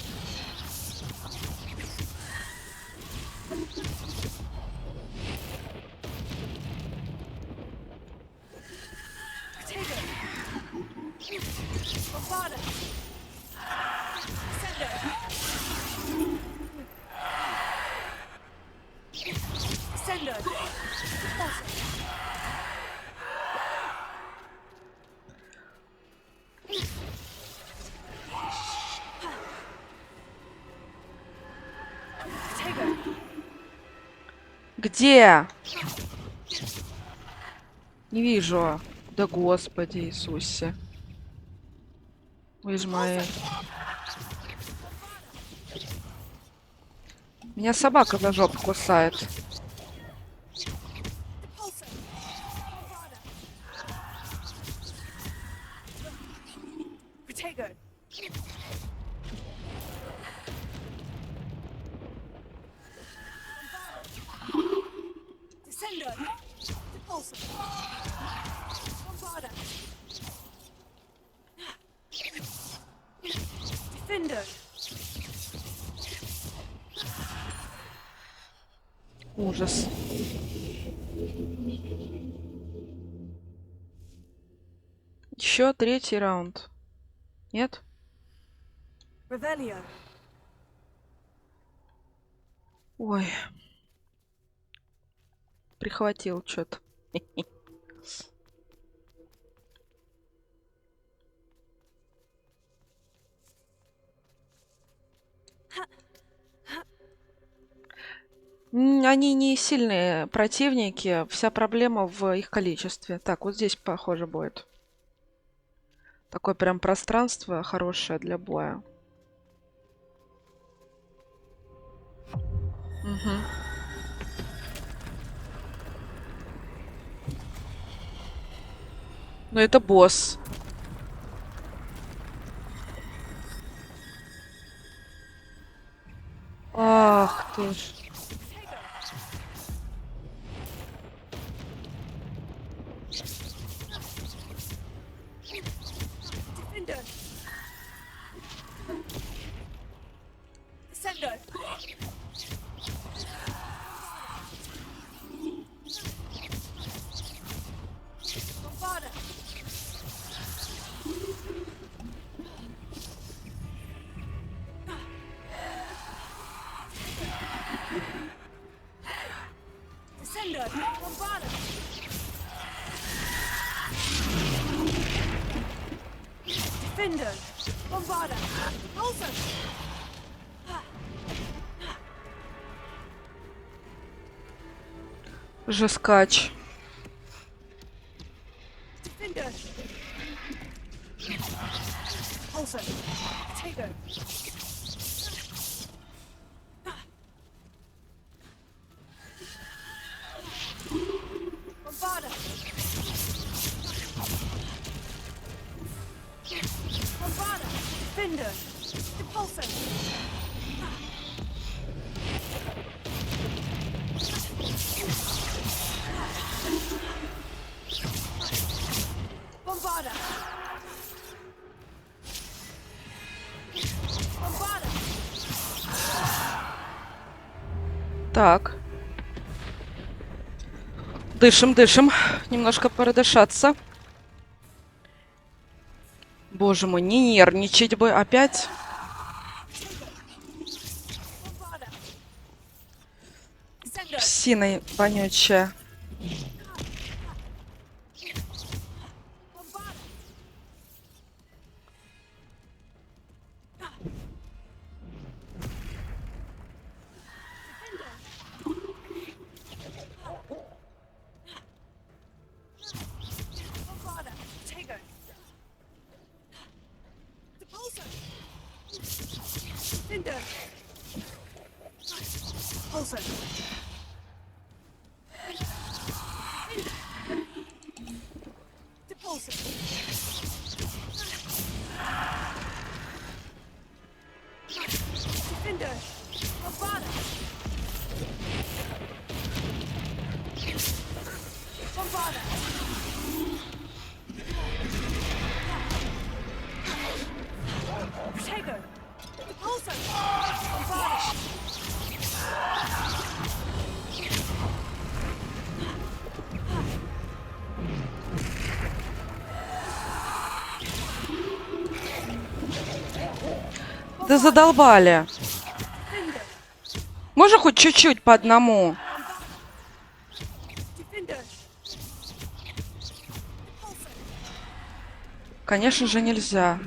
Protego. Bombarda. Descender. Descender. Depulsor. Protego. Где? Не вижу. Да Господи Иисусе. Вы ж мои. Меня собака за жопу кусает. Depulsor. Bombarda. Protego. Descender. Depulsor. Bombarda. Defender. Ужас. Еще третий раунд. Нет? Revelio. Ой. Прихватил что-то. Они не сильные противники. Вся проблема в их количестве. Так, вот здесь, похоже, будет. Такое прям пространство хорошее для боя. Угу. Но это босс. Ах ты ж. Defender. Descender. Bombarda. Descender. Bombarda. Defender. Bombarda. Repulsor. Жескач. Defender. Repulsor. Protego. Bombarda. Bombarda. Defender. Repulsor. Bombarda. Bombarda. Так. Дышим, дышим. Немножко продышаться. Боже мой, не нервничать бы опять. Псина вонючая. Да задолбали. Можно хоть чуть-чуть по одному? Конечно же, нельзя.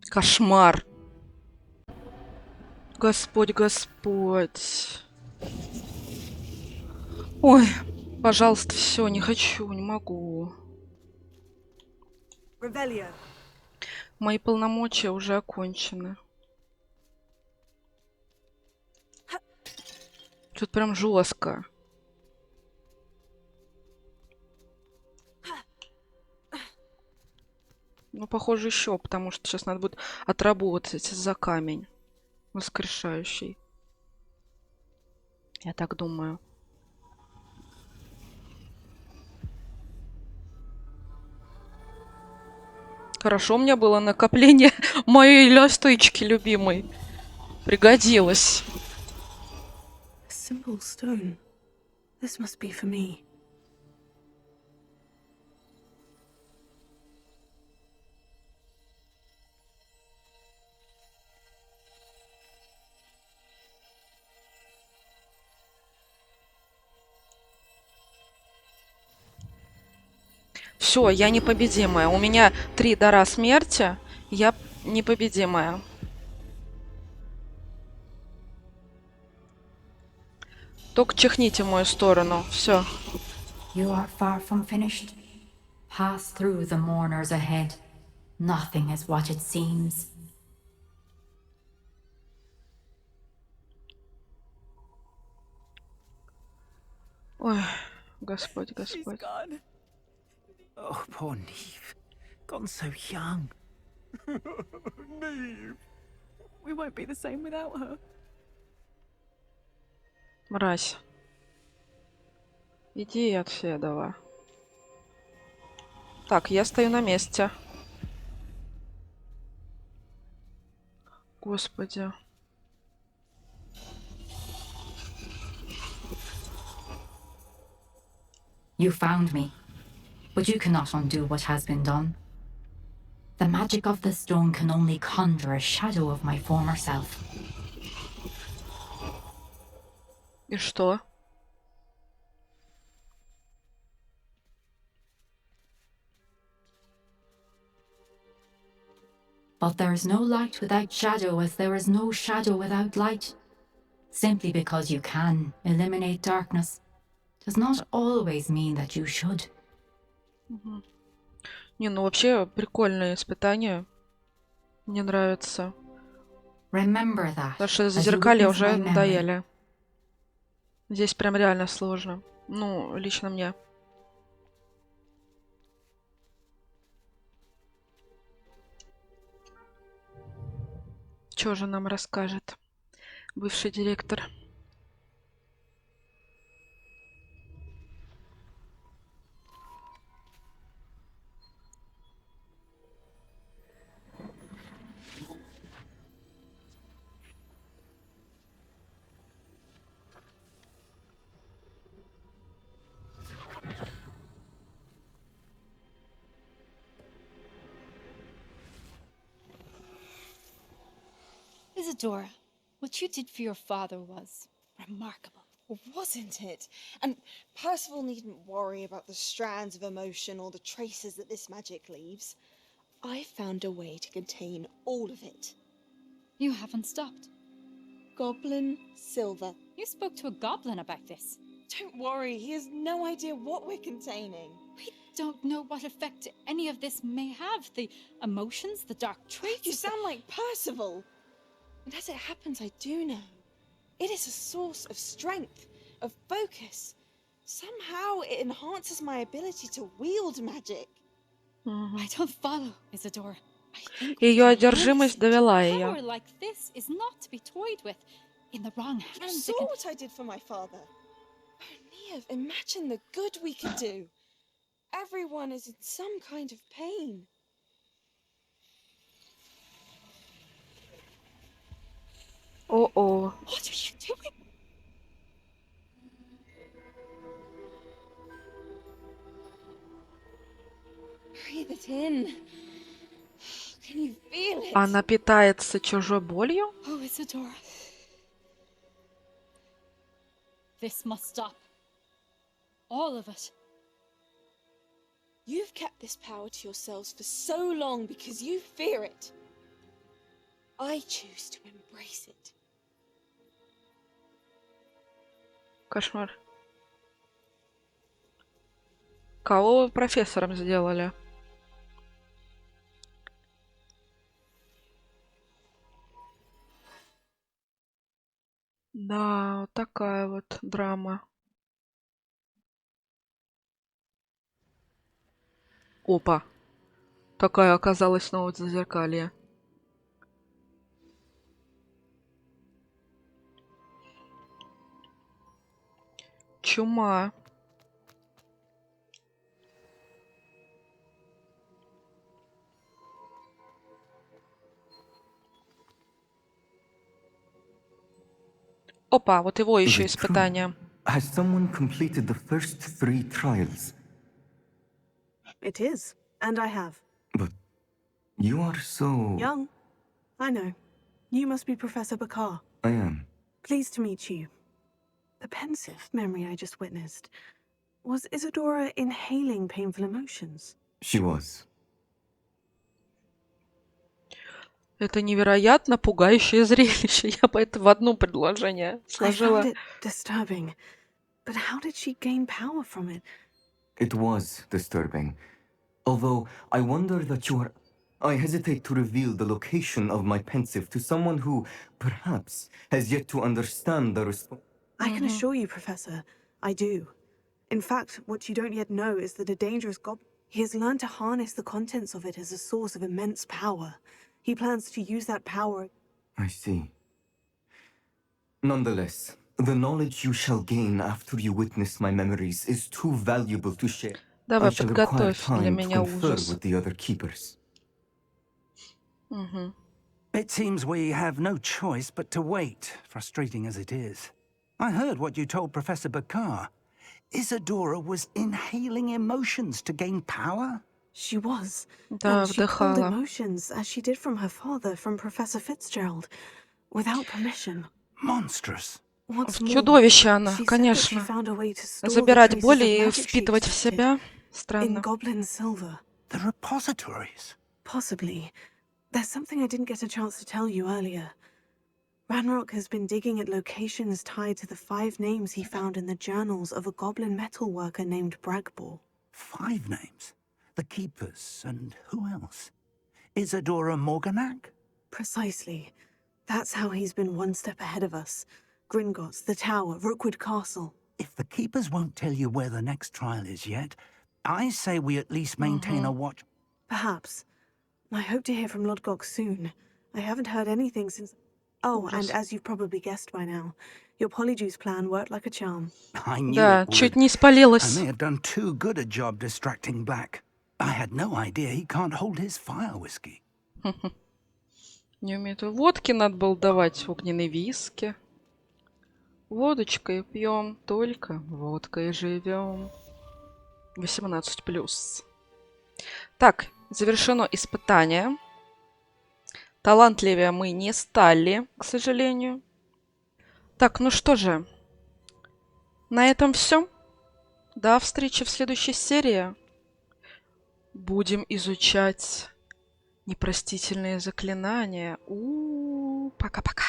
Кошмар. Господь, Господь. Ой, пожалуйста, все, не хочу, не могу. Мои полномочия уже окончены. Тут прям жестко. Ну, похоже, еще, потому что сейчас надо будет отработать за камень воскрешающий. Я так думаю. Хорошо у меня было накопление моей лястычки любимой. Пригодилось. Simple stone. This must be for me. Все, я непобедимая. У меня 3 дара смерти. Я непобедимая. Только чихните в мою сторону. Все. You are far from finished. Pass through the mourners ahead. Nothing is what it seems. Ой, Господь, Господь. Oh, poor Neve. Gone so young. Neve. We won't be the same without her. Мразь. Иди отсюда. Так, я стою на месте. Господи. You found me, but you cannot undo what has been done. The magic of the stone can only conjure a shadow of my former self. И что? But there is no light without shadow, as there is no shadow without light. Simply because you can eliminate darkness does not always mean that you should. Не, ну вообще прикольное испытание. Мне нравится. Remember that. Потому что as you зазеркалье witness уже my memory. надоели. Здесь прям реально сложно. Ну, лично мне. Что же нам расскажет бывший директор? Isadora, what you did for your father was remarkable. Well, wasn't it? And Percival needn't worry about the strands of emotion or the traces that this magic leaves. I found a way to contain all of it. You haven't stopped. Goblin silver. You spoke to a goblin about this. Don't worry, he has no idea what we're containing. We don't know what effect any of this may have. The emotions, the dark traits. You sound like Percival. And as it happens, I do know. It is a source of strength, of focus. Somehow it enhances my ability to wield magic. I don't follow, Isadora. Ее одержимость довела Power ее. like this is not to be toyed with. In the wrong You hands, saw it can... what I did for my father. Oh, Neve, imagine the good we could do. Everyone is in some kind of pain. О-о. What are you doing? Breathe it in. Can you feel it? Она питается чужой болью? Oh, Isadora. This must stop. All of it. You've kept this power to yourselves for so long because you fear it. I choose to embrace it. Кошмар. Кого вы профессором сделали? Да, вот такая вот драма. Опа. Такая оказалась снова зазеркалье. Чума. Опа, вот его еще испытание. Has someone completed the first 3 trials? It is, and I have. But you are so... Young. I know. You must be Professor Bakar. I am. Pleased to meet you. The pensive memory I just witnessed. Was Isadora inhaling painful emotions? She was. Это невероятно пугающее зрелище. Я бы это в одно предложение I сложила. found it disturbing. But how did she gain power from it? It was disturbing. Although, I wonder that you are... I hesitate to reveal the location of my pensive to someone who, perhaps, has yet to understand the I can assure you, Professor, I do. In fact, what you don't yet know is that a dangerous goblin... He has learned to harness the contents of it as a source of immense power. He plans to use that power... I see. Nonetheless, the knowledge you shall gain after you witness my memories is too valuable to share. Давай, I shall require подготовь для time to меня confer ужас. with the other keepers. It seems we have no choice but to wait, frustrating as it is. I heard what you told Professor Bakar. Isadora was inhaling emotions to gain power? She was. Да, And she pulled вдыхала. emotions, as she did from her father, from Professor Fitzgerald, without permission. Monstrous. What's more, Чудовище она, she said that she конечно. found a way to store the Забирать traces боли of и magic she впитывать в accepted себя. in Странно. goblin silver. The repositories. Possibly. There's something I didn't get a chance to tell you earlier. Ranrock has been digging at locations tied to the 5 names he found in the journals of a goblin metalworker named Bragbor. 5 names? The keepers, and who else? Isadora Morganac? Precisely. That's how he's been one step ahead of us. Gringotts, the Tower, Rookwood Castle. If the keepers won't tell you where the next trial is yet, I say we at least maintain a watch. Perhaps. I hope to hear from Lodgok soon. I haven't heard anything since... Oh, and as you've probably guessed by now, your polyjuice plan worked like a charm. I knew Да, it would. чуть не I спалилась. may have done too good a job distracting Black. I had no idea he can't hold his fire whiskey. Не умеет. Водки надо было давать, огненные виски. Водочкой пьем, только водкой живем. 18+. Так, завершено испытание. Талантливее мы не стали, к сожалению. Так, ну что же. На этом все. До встречи в следующей серии. Будем изучать непростительные заклинания. Пока-пока.